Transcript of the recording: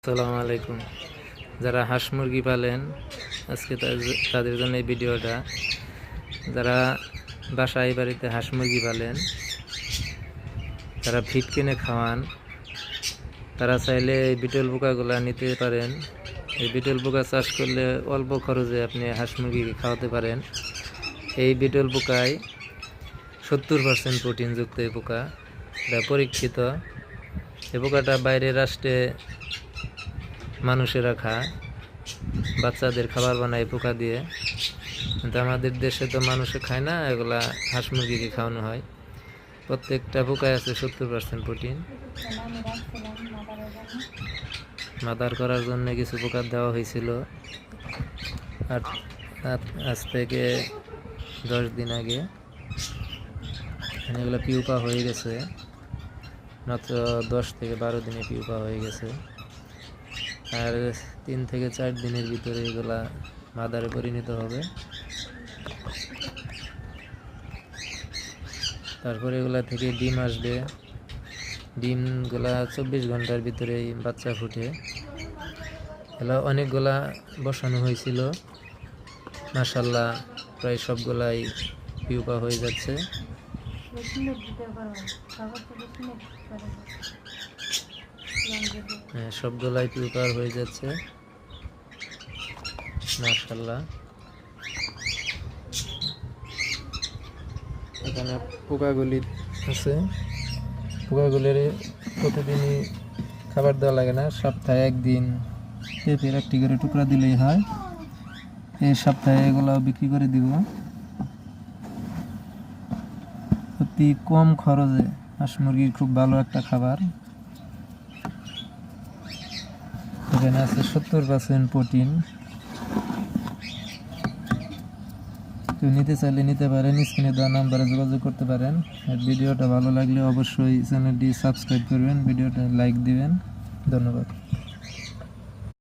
আসসালামু আলাইকুম। যারা হাঁস মুরগি পালেন আজকে তাদের জন্য এই ভিডিওটা। যারা বাসায় বাড়িতে হাঁস মুরগি পালেন, যারা ফিড কিনে খাওয়ান, তারা চাইলে এই বিটল পোকাগুলো নিতে পারেন। এই বিটল পোকা চাষ করলে অল্প খরচে আপনি হাঁস মুরগিকে খাওয়াতে পারেন। এই বিটল পোকায় 70% প্রোটিনযুক্ত এই পোকা, এটা পরীক্ষিত। এই পোকাটা বাইরের রাষ্ট্রে মানুষেরা খায়, বাচ্চাদের খাবার বানায় পোকা দিয়ে, কিন্তু আমাদের দেশে তো মানুষে খায় না, এগুলা হাঁস মুরগিকে খাওয়ানো হয়। প্রত্যেকটা পোকায় আছে 70% প্রোটিন। মাদার করার জন্য কিছু পোকা দেওয়া হয়েছিল, আর আজ থেকে 10 দিন আগে এগুলো পিউপা হয়ে গেছে। মাত্র 10 থেকে 12 দিনে পিউপা হয়ে গেছে, আর 3 থেকে 4 দিনের ভিতরে এগুলা মাদারে পরিণত হবে। তারপরে এগুলা থেকে ডিম আসবে। ডিমগুলা 24 ঘন্টার ভিতরেই বাচ্চা ফুটে। এগুলো অনেকগুলা বসানো হয়েছিল, মাশাআল্লাহ প্রায় সবগুলাই পিউপা হয়ে যাচ্ছে। হ্যাঁ, সবগুলাই পিউপার হয়ে যাচ্ছে, মাশাআল্লাহ। এখানে পোকাগুলি আছে, পোকাগুলির প্রতিদিনই খাবার দেওয়া লাগে না, সপ্তাহে একদিন পেঁপের একটি করে টুকরা দিলেই হয়। এই সপ্তাহে এগুলো বিক্রি করে দিব। অতি কম খরচে হাঁস মুরগির খুব ভালো একটা খাবার। এখানে আছে 70% প্রোটিন। কেউ নিতে চাইলে নিতে পারেন, স্ক্রিনে দেওয়া নাম্বারে যোগাযোগ করতে পারেন। আর ভিডিওটা ভালো লাগলে অবশ্যই চ্যানেলটি সাবস্ক্রাইব করবেন, ভিডিওটা লাইক দিবেন। ধন্যবাদ।